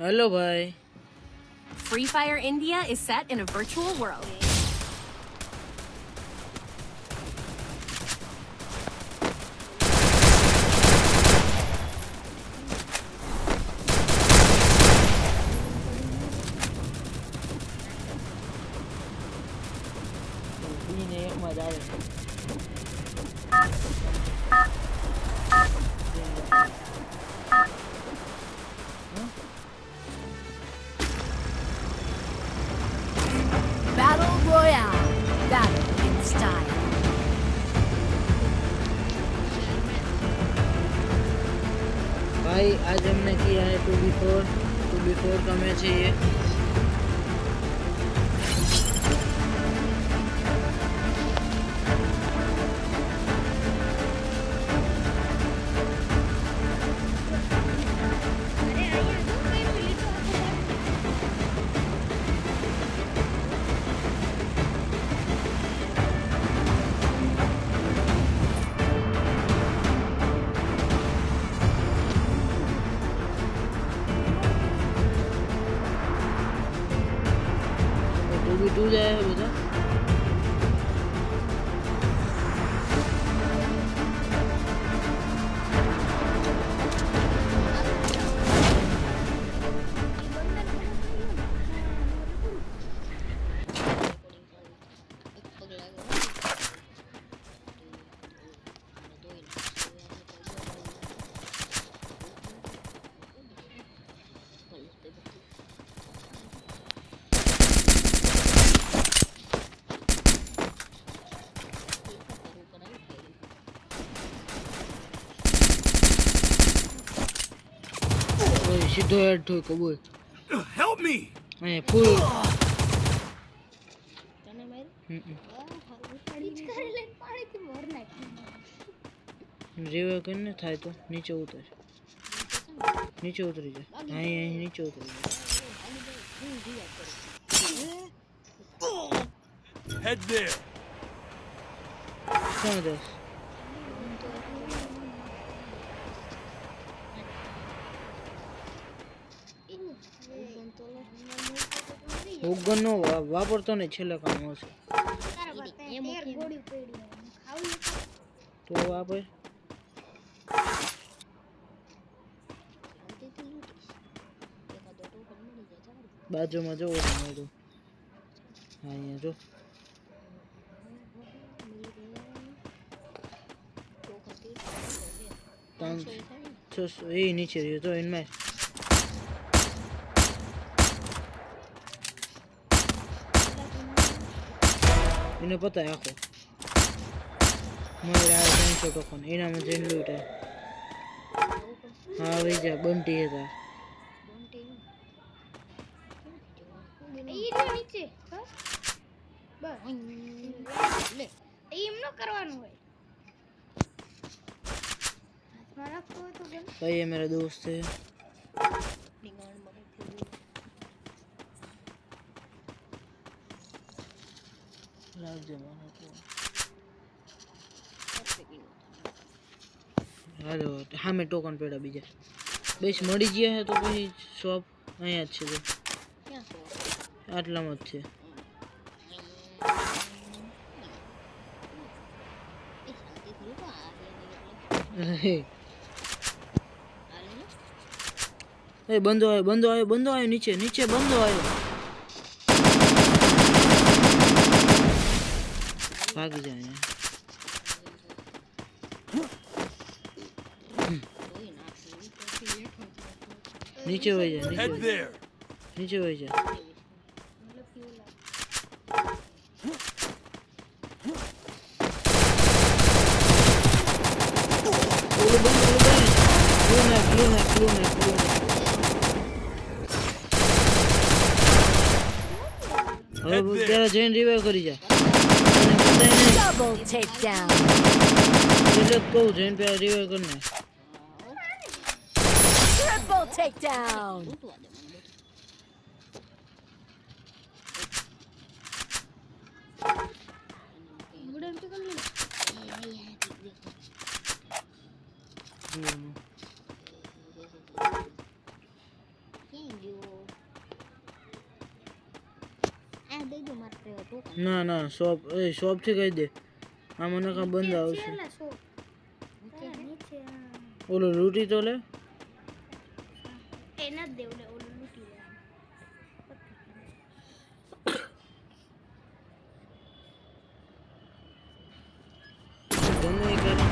Hello भाई। Free Fire India is set in a virtual world. ને એકમાં જ આવે. Battle Royale. Battle in style. भाई आज हमने किया है 2v4 का मैच है ये. टू जाए બધા. સીધો હેડ થયો કબૂલ. Help me. એ ફૂલ તને મારી રીવે કરીને થાય તો નીચે ઉતર. નીચે ઉતરી જા. અહીં નીચે ઉતરી જા. Head there. ક્યાં દસ ઉગન નો વાપરતો ને છેલ્લે કામ આવશે તો વાપર. બાજુમાં જો મળ્યું. હા અહીંયા જો એ નીચે રહ્યો તો એનમાં એને પતા આખો મારે આ 300 ટોકન એનામાં જઈને લૂંટે. હા વઈ જા બંટી હતા भाई ये मेरा दोस्त है. हेलो हाँ मैं टोकन पेड़ा बीजा बेस मળી ગયા હે તો પછી શોપ અહીંયા જ છે જો આટલામાં જ છે. એ બંદો આવ્યો નીચે બંદો આવ્યો. ભાગી જાય નીચે વહી જાય નીચે વહી જાય. હવે જરા જઈને રિવાઇવ કરી જા. Double takedown. એટલે કહું જઈને પેલા રિવાઇવ કરી નાખ. Triple takedown. Quem ના ના શોપ શોપથી કહી દે આમાં નકા બંધ આવશે ઓલો લૂંટી તો લે ગમે એ કરે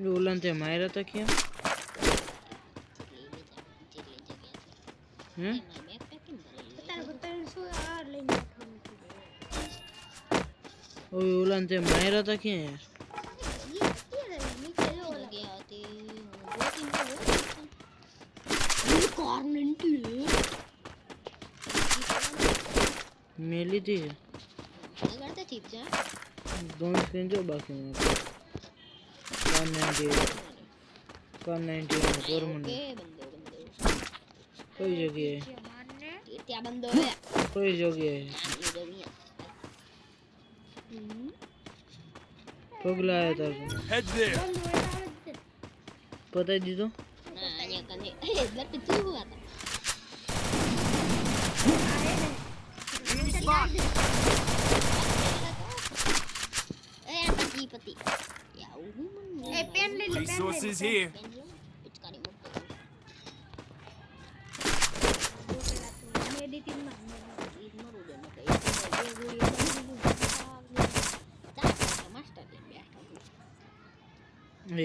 ઓલા તે માર્યા તા ક્યાં હે ઓય ઓલા તે માર્યા તા ક્યાં મેં લીધી છે ગન સ્ક્રીન જો બાકી કાન 90 પરમનન્ટ કઈ જગ્યાએ કઈ જગ્યાએ પગલા આવ્યા તાર Head there. પતાઈ દીધો Resources here.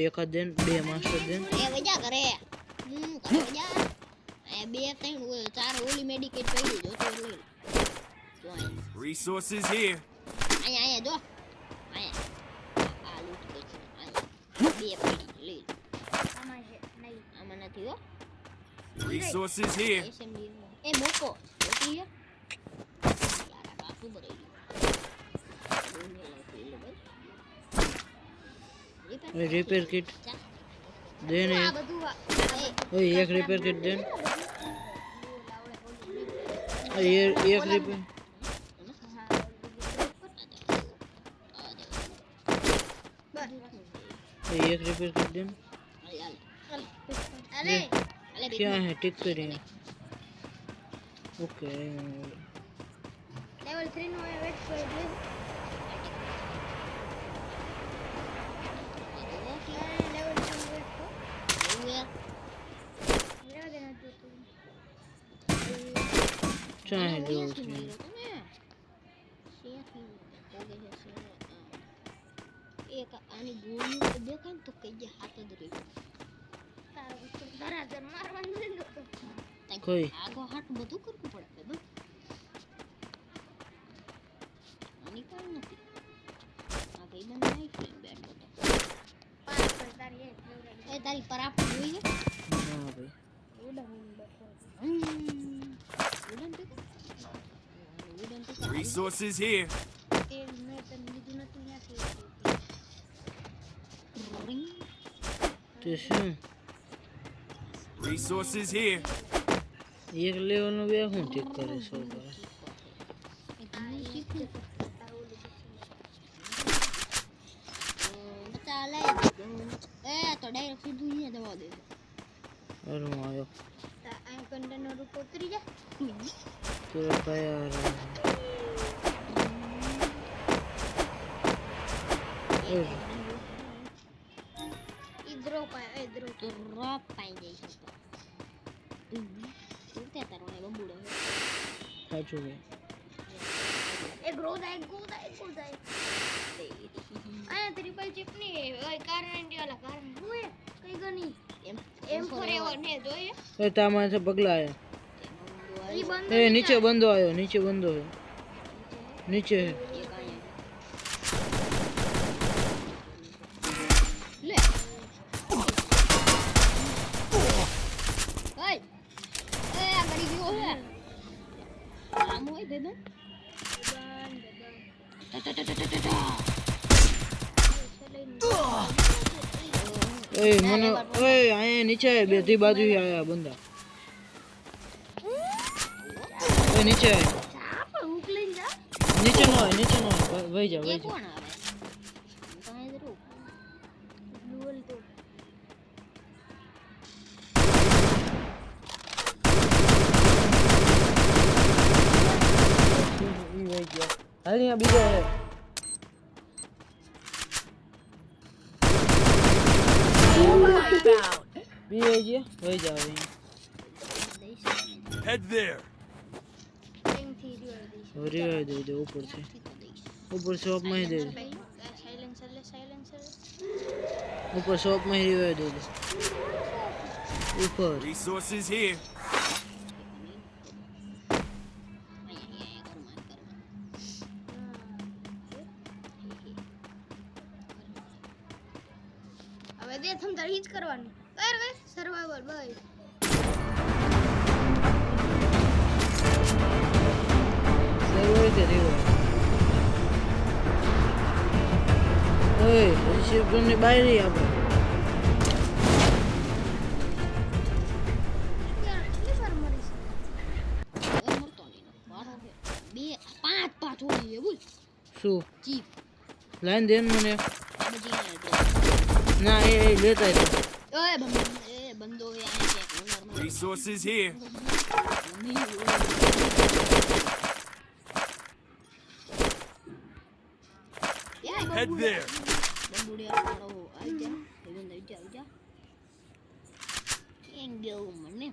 એકાદ દેન બે master then Resources here. Resources here. Repair kit देने ओए एक रिपेयर किट देन ये एक रिपेयर एक रिपेयर किट देन क्या है टिक करिए ओके लेवल 3 નો વેટ કરી દે लेवल 3 वेट को मेरा देना तो चाहे जो एक आनी गोली देखाय तो कई हाथ द रे धरा जर मारવાનું છે તો कोई આગો હાથ બધું કરવું પડે બસ આની કાઈ નથી આ ભાઈ બંધ નહીં ફ્રેમ બેઠો તો પાસ કરતા રે એ તારી પર આપ જોઈએ ना भाई ઉડન તો Resources here. તે મે તને લીધું નતું ત્યાંથી तो શું Resources here. એક લેવલ નું બે હું ઠીક કરે છો કરે બતા લઈ એ તો ડાયરેક્ટ સીધું અહીંયા દવા દે और હું આવ્યો આ કન્ટેનર ઉપર ઉતરી જા तेरा तैयार है ઇધરો પાય ઇધરો તો રોપ પાઈ જઈ છે તું તે તારો ને બંબુડો સાચું છે એક રોજ એક ગોદાય આયા ટ્રિપલ ચિપ ની ઓય કાર 90 વાળા કાર હોય કઈ ગની એમ ફોરએવર ને જોઈએ એ તામાં છે પગલા આયા ઈ બંધ એ નીચે બંધો આવ્યો નીચે બંધો है નીચે है લે ઓય મને ઓય અહીંયા નીચે આય, બેથી બાજુ આયા બંદા. ઓય નીચે આય. જા પણ હુક લઈને જા. નીચે નો આય, નીચે નો આય. વઈ જા, એ વઈ જા. કોણ આવે તો અહીં જરૂર ડુઅલ તો ઈ વઈ ગયા. હાલ અહીંયા બીજો હે. બી વઈ ગયા, વઈ જા હવે. Head there. અહીંથી ડુઅલ દઈશ. રીવાય દઈ દે ઉપર છે. ઉપર શોપ માં દે દે. સાયલેન્સર લે સાયલેન્સર. ઉપર શોપ માં રીવાય દઈ દે. ઉપર Resources here. હવે દે થમ તારી જ કરવાની. કર વે સર્વાઈવલ બસ. સર્વર કે રીવાય. ઓય રિસીવ ની બહાર રહી આપણે. કેટલી વાર મરી છે? મરતો નહીં મારો બે પાંચ પાંચ હોડી બોલ શું ચીપ લાઈન દે ને મને. આ બધી ના એ લેતા હતા. ઓય બંદો એ આ કે number Resources here. Head there. બંદુડી આવો આવી જા બંદો આવી જા કેમ ગયો મને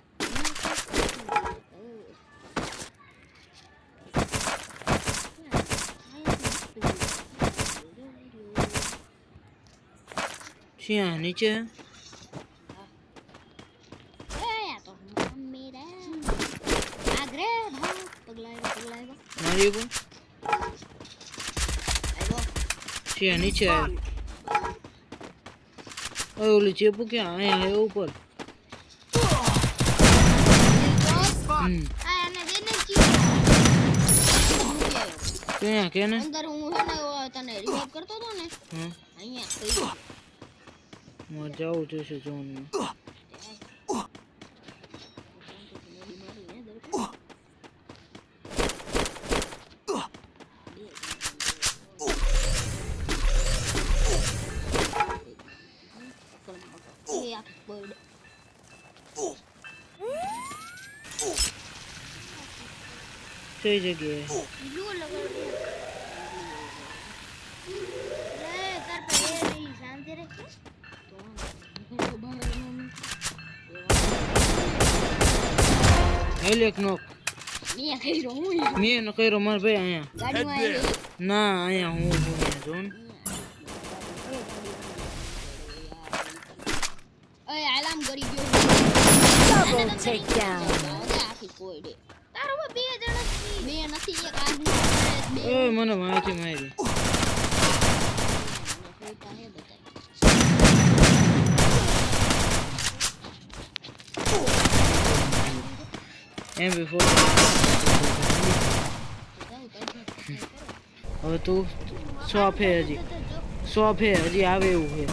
ક્યાં નીચે તો મેરા આગરે ભાગ પગલાય મારી ઉપર ક્યાં નીચે આવ્યો. ઓય ઓલી ચેપુ ક્યાં અહીંયા હે ઉપર. આ એને દેને ચીજ. ક્યાં કે ને અંદર હું હે ને તને રિવાઇવ કરતો તો ને હા અહીંયા થઈ મારે જવું જોઈશે ઝોનમાં. કઈ જગ્યાએ બ્લુ લગાડ દે. લે તાર પે નહીં શાંતિ રે. હેલ એક નોક મેં ન કર્યો મારા ભાઈ અહીંયા. ના અહીંયા હું અહીંયા જોન. આલામ કરી ગયો કોઈ દે તારો બે જણા બે નથી એક આદમી બે ઓય મને મારથી મારી. MP4 હવે તું શોપ હે હજી આવે એવું છે.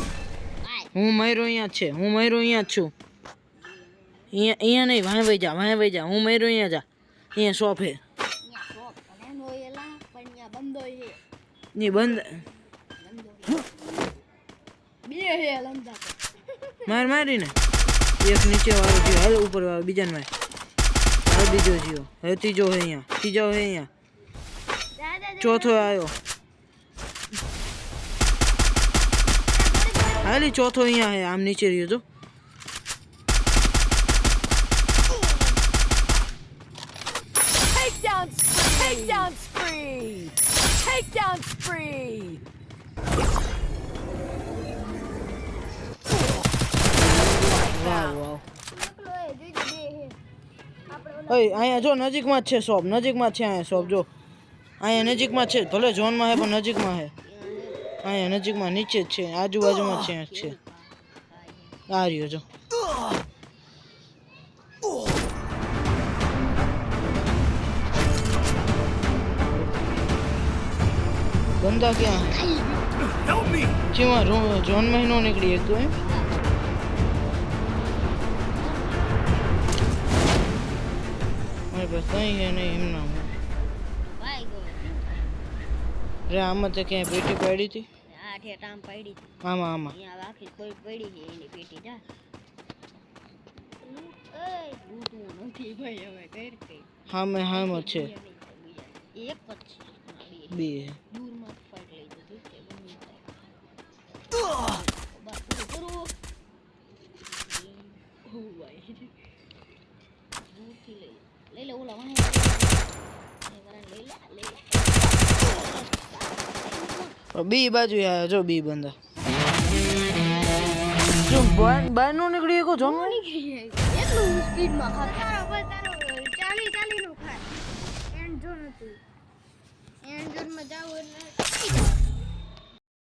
હું મયરો અહીંયા જ છે, હું મયરો અહીંયા જ છું. અહીંયા નહીં વાંહે વઈ જા હું મયરો અહીંયા જા. અહીંયા શોપ હે ની બંધ મારી ને એક નીચે વાળો થયો. હાલ ઉપર વાળો બીજાને માર. હાલ બીજો થયો. હવે ત્રીજો હે અહીંયા. ચોથો આવ્યો. હાલી ચોથો અહીંયા હે આમ નીચે રહ્યો તો. Takedown spree! વાહ ઓય અહીંયા જો નજીકમાં જ છે શોપ. અહીંયા નજીકમાં જ છે. ભલે ઝોનમાં હે પણ નજીકમાં હે. અહીંયા નજીકમાં નીચે જ છે. આજુબાજુમાં જ છે. આ રહ્યો જો. બંદા ક્યાં હે Help me! જેમાં જોન મહિનો નીકળી એક તો એમ મારી પાસે કઈ હે નહીં એમના ભાઈ ગયો રે આમાં તો ક્યાંય પેટી પાડી હતી આ ઠેઠ આમ પડી હતી. આમાં આમાં અહીંયા આખી કોઈ પડી છે એની પેટી જા લૂંટવું નથી ભાઈ હવે કઈ કઈ હામે હામ જ છે એક જ છે બે દૂરમાં ફાઈટ લઈ જતી કે ગમે થાય બસ પૂરું કરું ઓ ભાઈ દૂરથી લઈ લે ઓલા વાહે લઈ લે બી બાજુ આયા જો બી બંદા જો બાર નો નીકળી ગયો જોન એટલું સ્પીડમાં ખાતા તારો ચાલી નું ખાય એન્ડ ઝોન હતું એન્ડ ઝોન માં જાવ એટલે